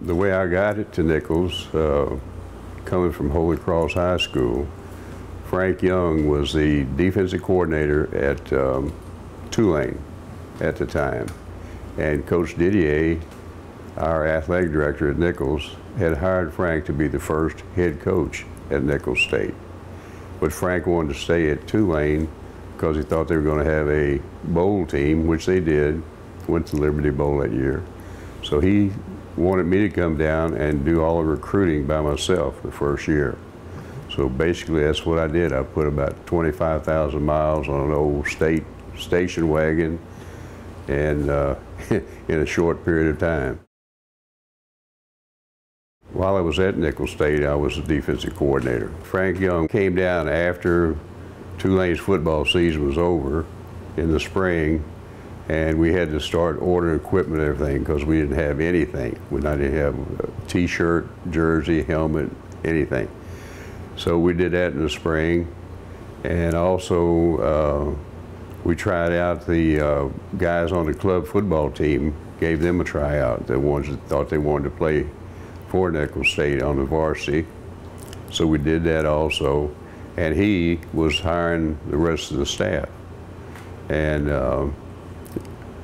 The way I got it to Nicholls, coming from Holy Cross High School, Frank Young was the defensive coordinator at Tulane at the time. And Coach Didier, our athletic director at Nicholls, had hired Frank to be the first head coach at Nicholls State. But Frank wanted to stay at Tulane because he thought they were going to have a bowl team, which they did, went to Liberty Bowl that year. So he wanted me to come down and do all the recruiting by myself the first year. So basically that's what I did. I put about 25,000 miles on an old station wagon and in a short period of time. While I was at Nicholls State, I was the defensive coordinator. Frank Young came down after Tulane's football season was over in the spring, and we had to start ordering equipment and everything because we didn't have anything. We didn't have a t-shirt, jersey, helmet, anything. So we did that in the spring, and also we tried out the guys on the club football team, gave them a tryout, the ones that thought they wanted to play for Nicholls State on the varsity. So we did that also, and he was hiring the rest of the staff. And the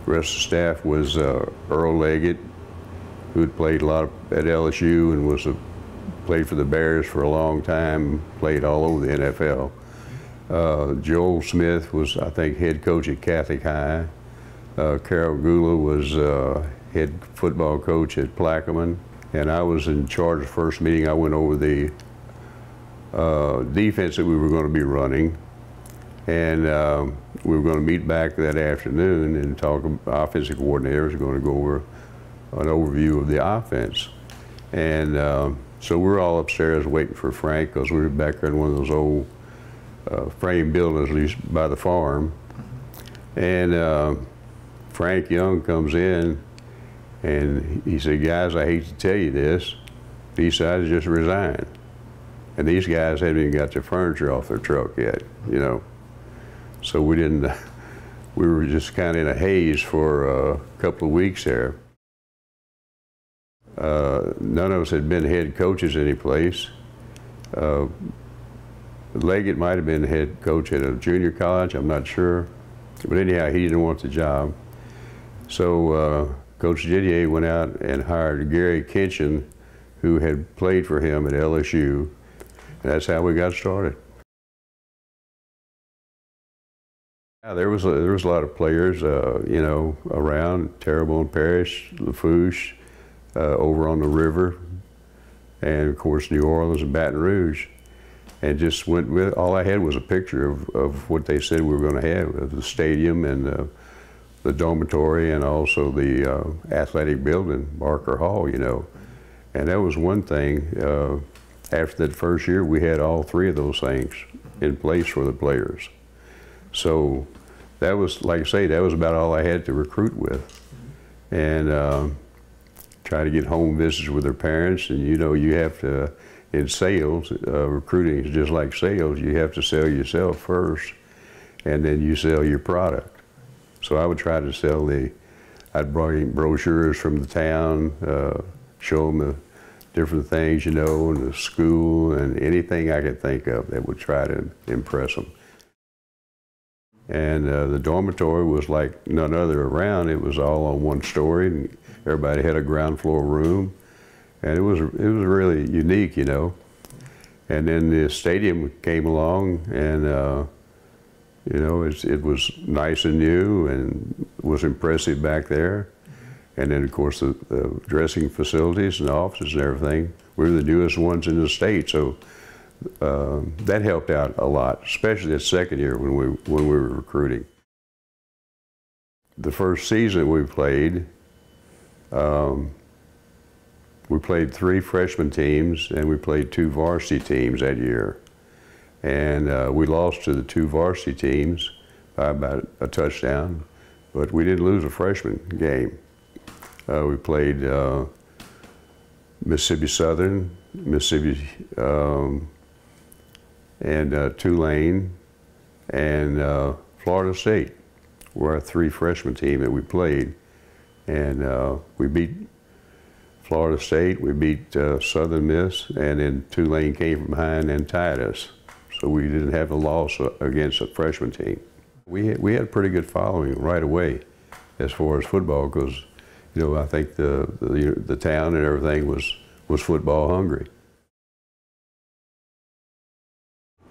rest of the staff was Earl Leggett, who'd played a lot at LSU and played for the Bears for a long time, played all over the NFL. Joel Smith was, I think, head coach at Catholic High. Carol Gula was head football coach at Plaquemine. And I was in charge of the first meeting. I went over the defense that we were going to be running. And we were going to meet back that afternoon and talk. Offensive coordinators were going to go over an overview of the offense. And so we were all upstairs waiting for Frank because we were back there in one of those old frame buildings, at least by the farm. And Frank Young comes in and he said, "Guys, I hate to tell you this, he decided to just resign." And these guys haven't even got their furniture off their truck yet, you know. So we were just kind of in a haze for a couple of weeks there. None of us had been head coaches any place. Leggett might have been head coach at a junior college, I'm not sure. But anyhow, he didn't want the job. So Coach Didier went out and hired Gary Kinchin, who had played for him at LSU. And that's how we got started. Yeah, there was a lot of players, you know, around. Terrebonne Parish, Lafourche, over on the river, and of course New Orleans and Baton Rouge. And just went with, all I had was a picture of what they said we were going to have, the stadium and the dormitory and also the athletic building, Barker Hall, you know. And that was one thing. After that first year, we had all three of those things in place for the players. So that was, like I say, that was about all I had to recruit with. And try to get home visits with their parents. And you know, you have to, in sales, recruiting is just like sales. You have to sell yourself first, and then you sell your product. So I would try to sell I'd bring brochures from the town, show them the different things, you know, and the school and anything I could think of that would try to impress them. And the dormitory was like none other around. It was all on one story, and everybody had a ground floor room. And it was really unique, you know. And then the stadium came along, and you know, it was nice and new and was impressive back there. And then, of course, the dressing facilities and the offices and everything, we were the newest ones in the state, so that helped out a lot, especially that second year when we were recruiting. The first season we played 3 freshman teams and we played 2 varsity teams that year. And we lost to the 2 varsity teams by about a touchdown, but we didn't lose a freshman game. We played Mississippi Southern, Mississippi, and Tulane, and Florida State were our 3 freshman team that we played. And we beat Florida State, we beat Southern Miss, and then Tulane came from behind and tied us. So we didn't have a loss against a freshman team. We had a pretty good following right away as far as football, because I think the town and everything was football hungry.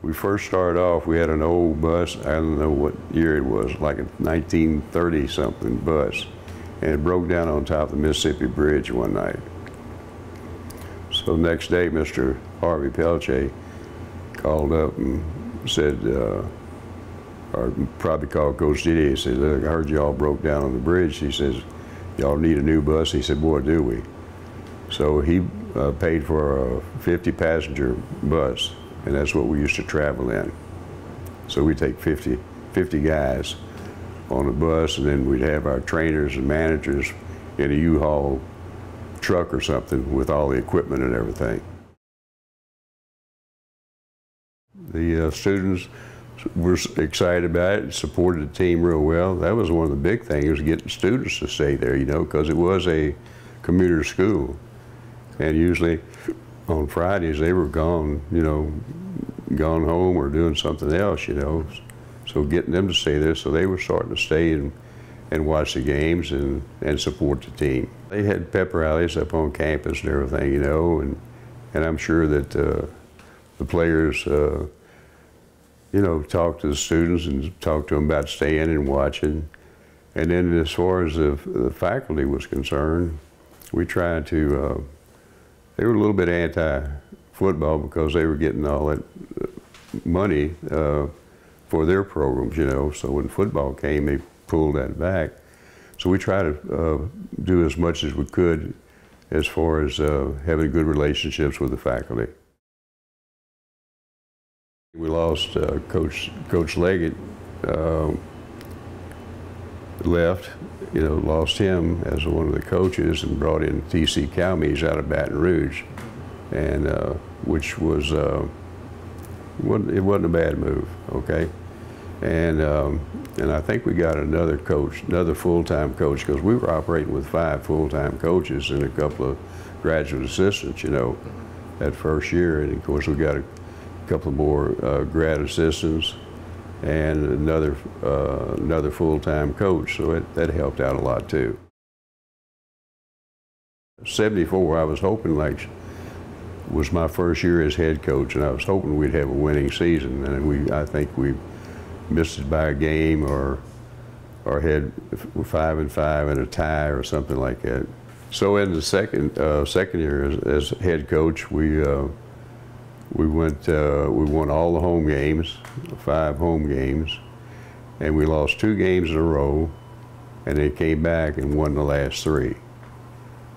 We first started off, we had an old bus, I don't know what year it was, like a 1930 something bus, and it broke down on top of the Mississippi Bridge one night. So the next day, Mr. Harvey Pelche called up and said, or probably called Coach Diddy and said, "Look, I heard y'all broke down on the bridge." He says, "Y'all need a new bus?" He said, "Boy, do we." So he paid for a 50-passenger bus, and that's what we used to travel in. So we'd take 50 guys on a bus, and then we'd have our trainers and managers in a U-Haul truck or something with all the equipment and everything. The students were excited about it, supported the team real well. That was one of the big things, getting students to stay there, because it was a commuter school. And usually on Fridays they were gone, gone home or doing something else, So getting them to stay there, so they were starting to stay and watch the games and support the team. They had pep rallies up on campus and everything, and I'm sure that the players, talked to the students and talked to them about staying and watching. And then as far as the faculty was concerned, we tried to, they were a little bit anti-football because they were getting all that money for their programs, so when football came, they pulled that back. So we tried to do as much as we could as far as having good relationships with the faculty. We lost Coach Leggett, left, lost him as one of the coaches and brought in T.C. Calmes out of Baton Rouge, and which was, it wasn't a bad move, okay? And I think we got another coach, another full-time coach, because we were operating with 5 full-time coaches and a couple of graduate assistants, that first year. And of course we got a couple more grad assistants and another full-time coach, so that helped out a lot too. 74, I was hoping was my first year as head coach, and I was hoping we'd have a winning season, and I think we missed it by a game or had 5-5 and a tie or something like that. So in the second year as head coach, we won all the home games, 5 home games, and we lost 2 games in a row, and they came back and won the last 3.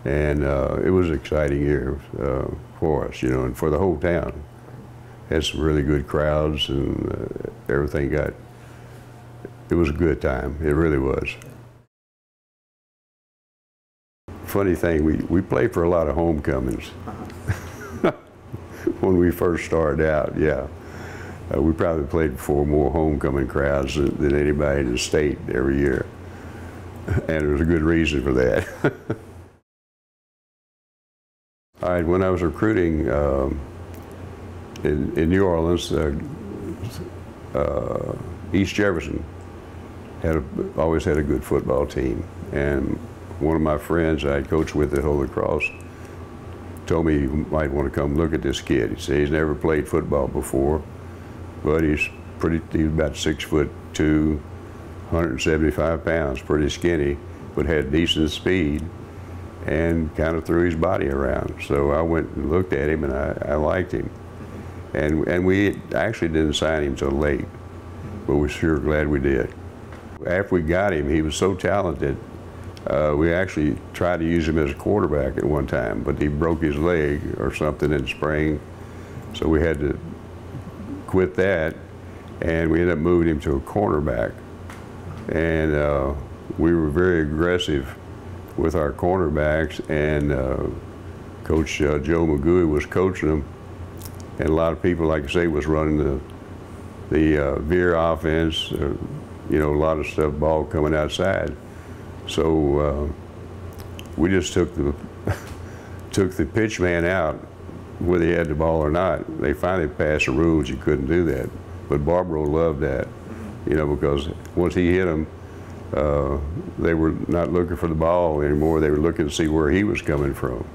And it was an exciting year for us, and for the whole town. Had some really good crowds, and everything it was a good time. It really was. Funny thing, we played for a lot of homecomings. When we first started out, yeah. We probably played for more homecoming crowds than anybody in the state every year. And there was a good reason for that. All right, when I was recruiting in New Orleans, East Jefferson always had a good football team. And one of my friends I had coached with at Holy Cross told me you might want to come look at this kid. He said he's never played football before, but he's about 6'2", 175 pounds, pretty skinny, but had decent speed and kind of threw his body around. So I went and looked at him, and I liked him. And we actually didn't sign him till late, but we're sure glad we did. After we got him, he was so talented. We actually tried to use him as a quarterback at one time, but he broke his leg or something in spring, so we had to quit that, and we ended up moving him to a cornerback. And we were very aggressive with our cornerbacks, and Coach Joe Magui was coaching them, and a lot of people, like I say, was running the veer offense, a lot of stuff, ball coming outside. So we just took took the pitch man out, whether he had the ball or not. They finally passed the rules you couldn't do that. But Barbaro loved that, you know, because once he hit him, they were not looking for the ball anymore. They were looking to see where he was coming from.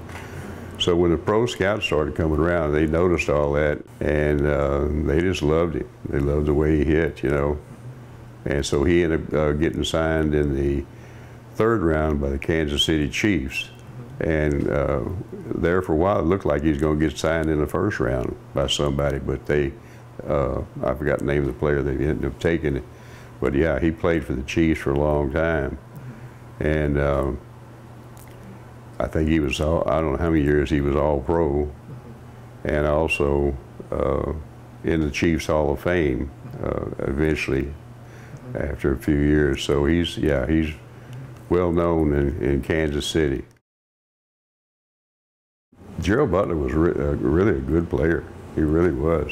So when the pro scouts started coming around, they noticed all that, and they just loved him. They loved the way he hit, you know. And so he ended up getting signed in the 3rd round by the Kansas City Chiefs. And there for a while, it looked like he was going to get signed in the 1st round by somebody, but they, I forgot the name of the player they ended up taking it. But yeah, he played for the Chiefs for a long time. And I think he was, I don't know how many years he was All-Pro, and also in the Chiefs Hall of Fame eventually after a few years. So he's well known in Kansas City. Gerald Butler was really a good player. He really was.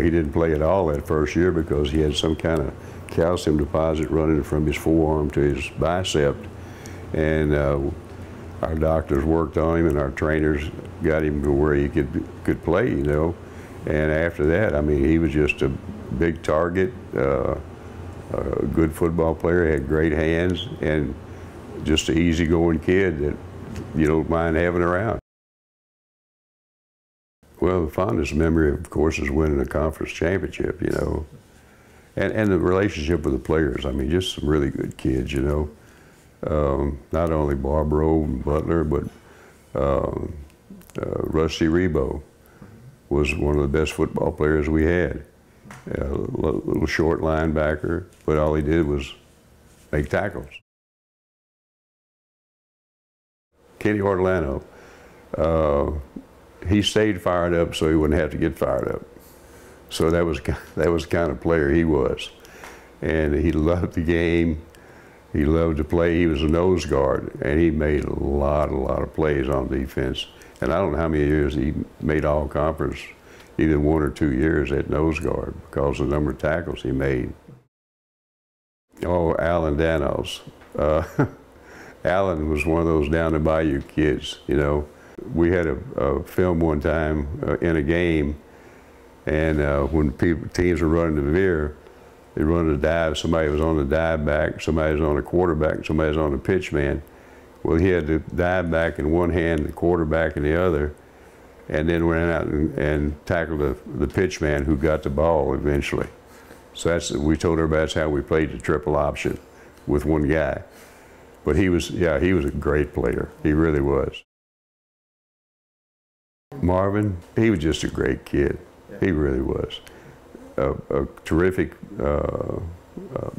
He didn't play at all that first year because he had some kind of calcium deposit running from his forearm to his bicep, and our doctors worked on him, and our trainers got him to where he could play, you know. And after that, I mean, he was just a big target, a good football player, had great hands, and just an easygoing kid that you don't mind having around. Well, the fondest memory, of course, is winning a conference championship, you know, and the relationship with the players. I mean, just some really good kids, you know. Not only Barbaro and Butler, but Rusty Rebo was one of the best football players we had. A little short linebacker, but all he did was make tackles. Kenny Ortolano, he stayed fired up so he wouldn't have to get fired up. So that was the kind of player he was. And he loved the game. He loved to play. He was a nose guard, and he made a lot of plays on defense. And I don't know how many years he made all conference, either 1 or 2 years at nose guard because of the number of tackles he made. Oh, Alan Danos. Alan was one of those down the bayou kids, you know. We had a film one time in a game, and when teams were running the veer, they run a dive, somebody was on the dive back, somebody was on the quarterback, somebody was on the pitch man. Well, he had the dive back in one hand, the quarterback in the other, and then ran out and tackled the pitch man who got the ball eventually. So we told everybody that's how we played the triple option with one guy. But he was a great player. He really was. Marvin, he was just a great kid. He really was. A terrific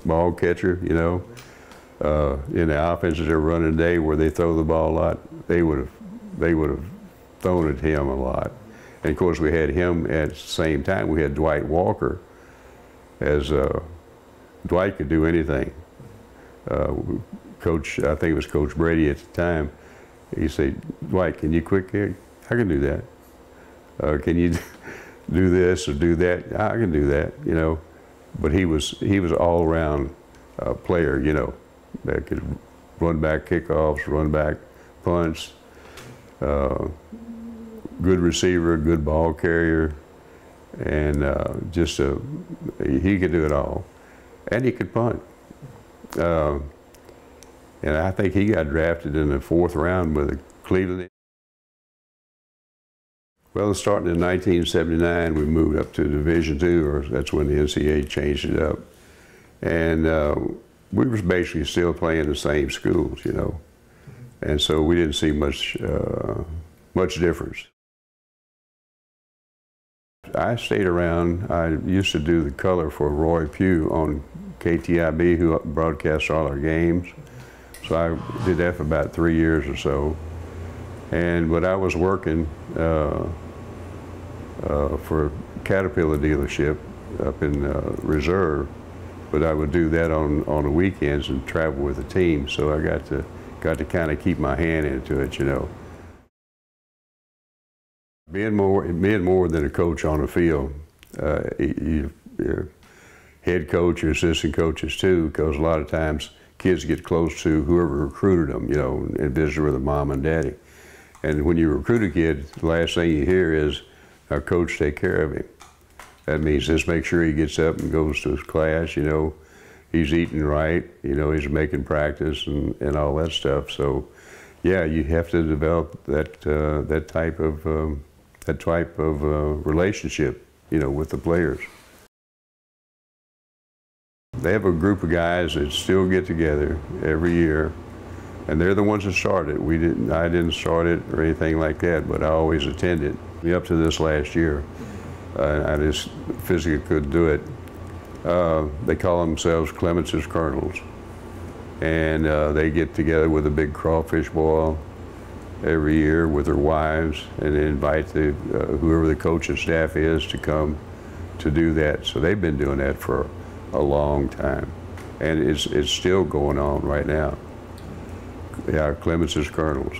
ball catcher, you know. In the offenses they're running today where they throw the ball a lot, they would have thrown at him a lot. And of course we had him at the same time. We had Dwight Walker, as Dwight could do anything. Coach, I think it was Coach Brady at the time, he said, "Dwight, can you quick kick?" "I can do that." "Can you do this or do that?" "I can do that," you know. But he was an all-around player, you know, that could run back kickoffs, run back punts, good receiver, good ball carrier, and he could do it all. And he could punt. And I think he got drafted in the 4th round with Cleveland. Well, starting in 1979, we moved up to Division II, or that's when the NCAA changed it up. And we were basically still playing the same schools, you know. And so we didn't see much difference. I stayed around. I used to do the color for Roy Pugh on KTIB, who broadcasts all our games. So I did that for about 3 years or so. But I was working for Caterpillar dealership up in Reserve, but I would do that on the weekends and travel with the team. So I got to kind of keep my hand into it, you know. Being more than a coach on the field, you're head coach or assistant coaches too, because a lot of times kids get close to whoever recruited them, you know, and visit with their mom and daddy. And when you recruit a kid, the last thing you hear is, our coach take care of him. That means just make sure he gets up and goes to his class, you know, he's eating right, you know, he's making practice and all that stuff. So, yeah, you have to develop that type of relationship, you know, with the players. They have a group of guys that still get together every year, and they're the ones that started. I didn't start it or anything like that, but I always attended. Up to this last year, I just physically couldn't do it. They call themselves Clements Colonels, and they get together with a big crawfish boil every year with their wives, and they invite whoever the coaching staff is to come to do that. So they've been doing that for a long time, and it's still going on right now. Yeah, Clements Colonels.